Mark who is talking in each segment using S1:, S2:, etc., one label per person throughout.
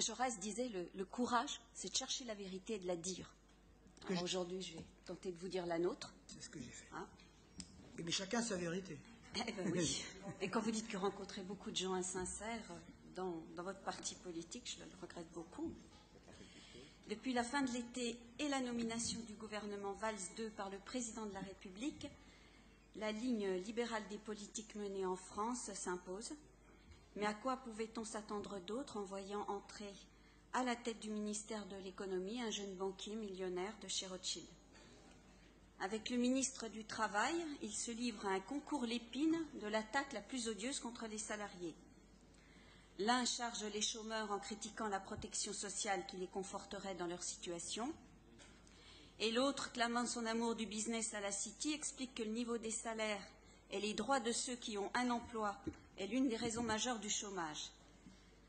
S1: Jaurès disait le courage, c'est de chercher la vérité et de la dire. Aujourd'hui, je vais tenter de vous dire la nôtre.
S2: C'est ce que j'ai fait.
S1: Hein?
S2: Mais chacun sa vérité.
S1: Eh ben oui. Et quand vous dites que rencontrez beaucoup de gens insincères dans votre parti politique, je le regrette beaucoup. Depuis la fin de l'été et la nomination du gouvernement Valls II par le président de la République, la ligne libérale des politiques menées en France s'impose. Mais à quoi pouvait-on s'attendre d'autre en voyant entrer à la tête du ministère de l'économie un jeune banquier millionnaire de chez Rothschild? Avec le ministre du Travail, il se livre à un concours Lépine de l'attaque la plus odieuse contre les salariés. L'un charge les chômeurs en critiquant la protection sociale qui les conforterait dans leur situation, et l'autre, clamant son amour du business à la City, explique que le niveau des salaires et les droits de ceux qui ont un emploi est l'une des raisons majeures du chômage.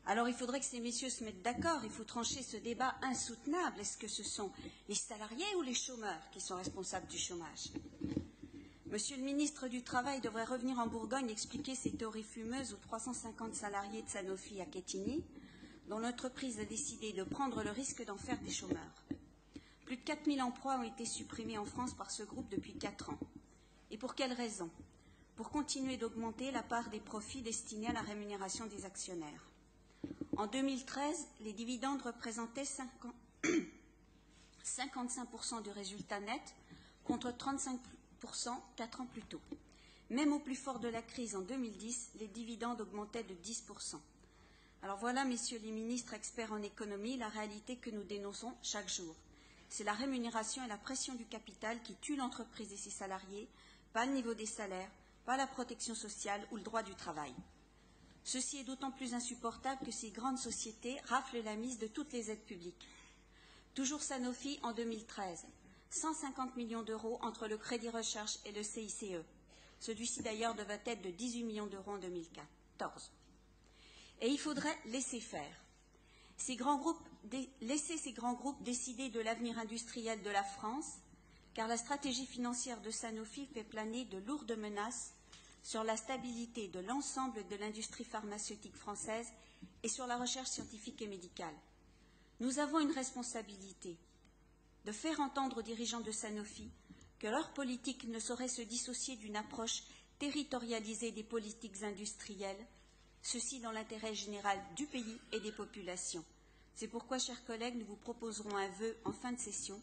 S1: Alors il faudrait que ces messieurs se mettent d'accord, il faut trancher ce débat insoutenable. Est-ce que ce sont les salariés ou les chômeurs qui sont responsables du chômage? Monsieur le ministre du Travail devrait revenir en Bourgogne expliquer ces théories fumeuses aux 350 salariés de Sanofi à Quetigny, dont l'entreprise a décidé de prendre le risque d'en faire des chômeurs. Plus de 4000 emplois ont été supprimés en France par ce groupe depuis 4 ans. Et pour quelles raisons? Pour continuer d'augmenter la part des profits destinés à la rémunération des actionnaires. En 2013, les dividendes représentaient 55% du résultat net contre 35% 4 ans plus tôt. Même au plus fort de la crise en 2010, les dividendes augmentaient de 10%. Alors voilà, messieurs les ministres experts en économie, la réalité que nous dénonçons chaque jour. C'est la rémunération et la pression du capital qui tuent l'entreprise et ses salariés, pas le niveau des salaires, pas la protection sociale ou le droit du travail. Ceci est d'autant plus insupportable que ces grandes sociétés raflent la mise de toutes les aides publiques. Toujours Sanofi en 2013, 150 millions d'euros entre le Crédit Recherche et le CICE. Celui-ci d'ailleurs devait être de 18 millions d'euros en 2014. Et il faudrait laisser faire. Laisser ces grands groupes décider de l'avenir industriel de la France, car la stratégie financière de Sanofi fait planer de lourdes menaces sur la stabilité de l'ensemble de l'industrie pharmaceutique française et sur la recherche scientifique et médicale. Nous avons une responsabilité de faire entendre aux dirigeants de Sanofi que leur politique ne saurait se dissocier d'une approche territorialisée des politiques industrielles, ceci dans l'intérêt général du pays et des populations. C'est pourquoi, chers collègues, nous vous proposerons un vœu en fin de session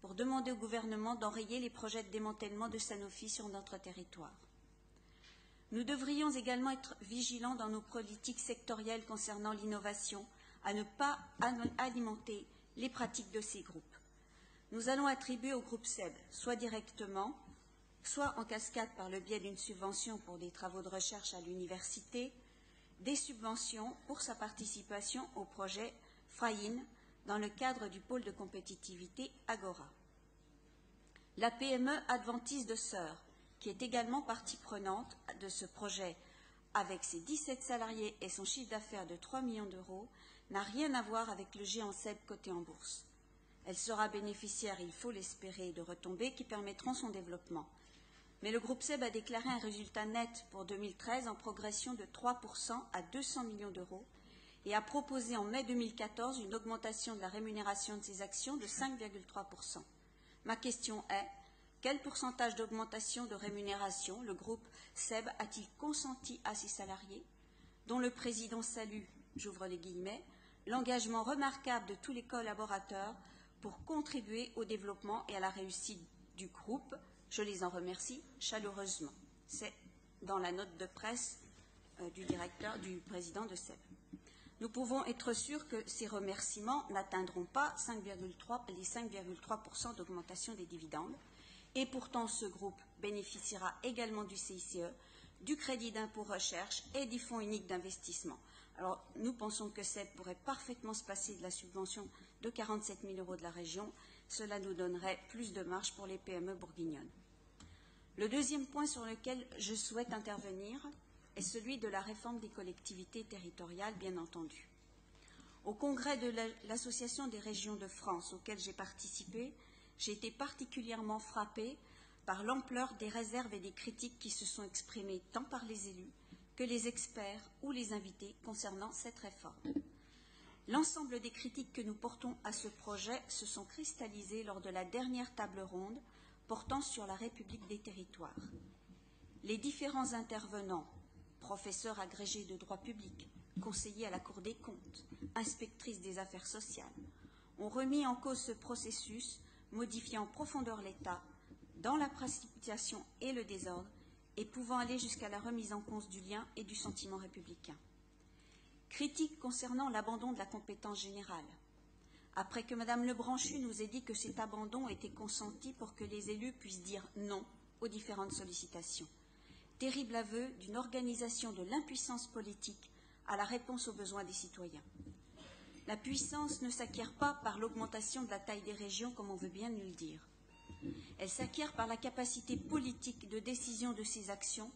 S1: pour demander au gouvernement d'enrayer les projets de démantèlement de Sanofi sur notre territoire. Nous devrions également être vigilants dans nos politiques sectorielles concernant l'innovation, à ne pas alimenter les pratiques de ces groupes. Nous allons attribuer au groupe SEB, soit directement, soit en cascade par le biais d'une subvention pour des travaux de recherche à l'université, des subventions pour sa participation au projet FRAIN dans le cadre du pôle de compétitivité Agora. La PME Adventiste de Sœurs, qui est également partie prenante de ce projet, avec ses 17 salariés et son chiffre d'affaires de 3 millions d'euros, n'a rien à voir avec le géant SEB coté en bourse. Elle sera bénéficiaire, il faut l'espérer, de retombées qui permettront son développement. Mais le groupe SEB a déclaré un résultat net pour 2013 en progression de 3% à 200 millions d'euros et a proposé en mai 2014 une augmentation de la rémunération de ses actions de 5,3%. Ma question est, quel pourcentage d'augmentation de rémunération le groupe SEB a-t-il consenti à ses salariés, dont le président salue, j'ouvre les guillemets, l'engagement remarquable de tous les collaborateurs pour contribuer au développement et à la réussite du groupe. Je les en remercie chaleureusement. C'est dans la note de presse du président de SEB. Nous pouvons être sûrs que ces remerciements n'atteindront pas les 5,3% d'augmentation des dividendes. Et pourtant, ce groupe bénéficiera également du CICE, du crédit d'impôt recherche et du fonds unique d'investissement. Alors, nous pensons que SEB pourrait parfaitement se passer de la subvention de 47 000 euros de la région. Cela nous donnerait plus de marge pour les PME bourguignonnes. Le deuxième point sur lequel je souhaite intervenir est celui de la réforme des collectivités territoriales, bien entendu. Au congrès de l'Association des régions de France, auquel j'ai participé, j'ai été particulièrement frappée par l'ampleur des réserves et des critiques qui se sont exprimées tant par les élus que les experts ou les invités concernant cette réforme. L'ensemble des critiques que nous portons à ce projet se sont cristallisées lors de la dernière table ronde portant sur la République des territoires. Les différents intervenants, professeurs agrégés de droit public, conseillers à la Cour des comptes, inspectrices des affaires sociales, ont remis en cause ce processus, modifiant en profondeur l'État, dans la précipitation et le désordre, et pouvant aller jusqu'à la remise en cause du lien et du sentiment républicain. Critique concernant l'abandon de la compétence générale. Après que Mme Lebranchu nous ait dit que cet abandon était consenti pour que les élus puissent dire non aux différentes sollicitations. Terrible aveu d'une organisation de l'impuissance politique à la réponse aux besoins des citoyens. La puissance ne s'acquiert pas par l'augmentation de la taille des régions, comme on veut bien nous le dire. Elle s'acquiert par la capacité politique de décision de ces actions,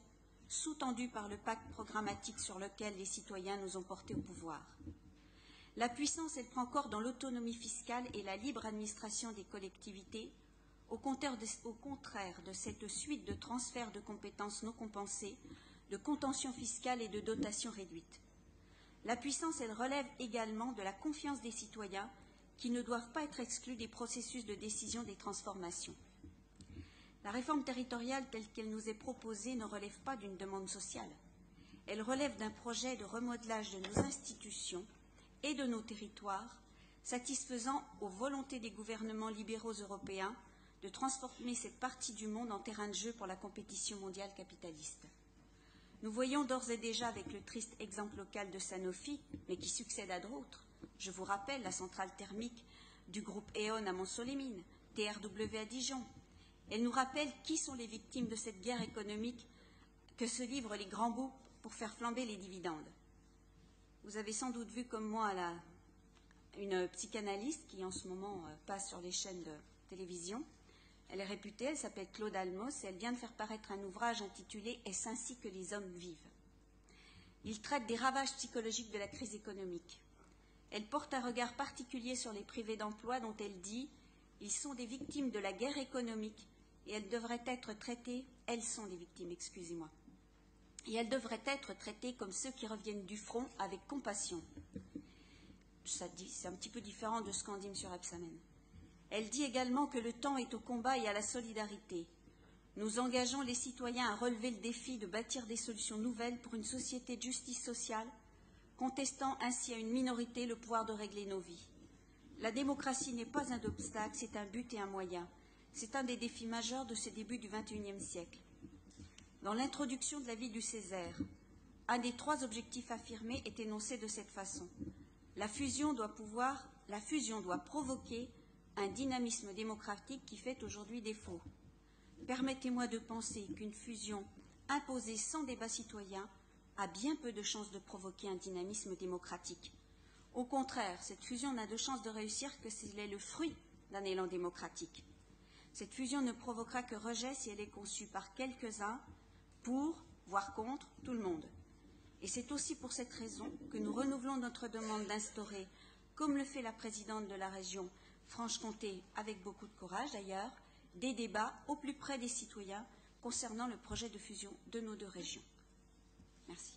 S1: sous-tendue par le pacte programmatique sur lequel les citoyens nous ont portés au pouvoir. La puissance, elle prend corps dans l'autonomie fiscale et la libre administration des collectivités, au contraire de cette suite de transferts de compétences non compensées, de contention fiscale et de dotations réduites. La puissance, elle relève également de la confiance des citoyens qui ne doivent pas être exclus des processus de décision des transformations. La réforme territoriale telle qu'elle nous est proposée ne relève pas d'une demande sociale. Elle relève d'un projet de remodelage de nos institutions et de nos territoires, satisfaisant aux volontés des gouvernements libéraux européens de transformer cette partie du monde en terrain de jeu pour la compétition mondiale capitaliste. Nous voyons d'ores et déjà avec le triste exemple local de Sanofi, mais qui succède à d'autres. Je vous rappelle la centrale thermique du groupe E.ON à Montceau-les-Mines, TRW à Dijon. Elle nous rappelle qui sont les victimes de cette guerre économique que se livrent les grands groupes pour faire flamber les dividendes. Vous avez sans doute vu comme moi une psychanalyste qui en ce moment passe sur les chaînes de télévision. Elle est réputée, elle s'appelle Claude Almos et elle vient de faire paraître un ouvrage intitulé « Est-ce ainsi que les hommes vivent ?» Il traite des ravages psychologiques de la crise économique. Elle porte un regard particulier sur les privés d'emploi dont elle dit « Ils sont des victimes de la guerre économique et elles devraient être traitées, elles sont des victimes, excusez-moi, et elles devraient être traitées comme ceux qui reviennent du front avec compassion. » C'est un petit peu différent de ce qu'en dit M. Rebsamen. Elle dit également que le temps est au combat et à la solidarité. Nous engageons les citoyens à relever le défi de bâtir des solutions nouvelles pour une société de justice sociale, contestant ainsi à une minorité le pouvoir de régler nos vies. La démocratie n'est pas un obstacle, c'est un but et un moyen. C'est un des défis majeurs de ce début du XXIe siècle. Dans l'introduction de l'avis du Césaire, un des 3 objectifs affirmés est énoncé de cette façon. La fusion doit provoquer un dynamisme démocratique qui fait aujourd'hui défaut. Permettez-moi de penser qu'une fusion imposée sans débat citoyen a bien peu de chances de provoquer un dynamisme démocratique. Au contraire, cette fusion n'a de chance de réussir que si elle est le fruit d'un élan démocratique. Cette fusion ne provoquera que rejet si elle est conçue par quelques-uns pour, voire contre, tout le monde. Et c'est aussi pour cette raison que nous renouvelons notre demande d'instaurer, comme le fait la présidente de la région Franche-Comté, avec beaucoup de courage d'ailleurs, des débats au plus près des citoyens concernant le projet de fusion de nos 2 régions. Merci.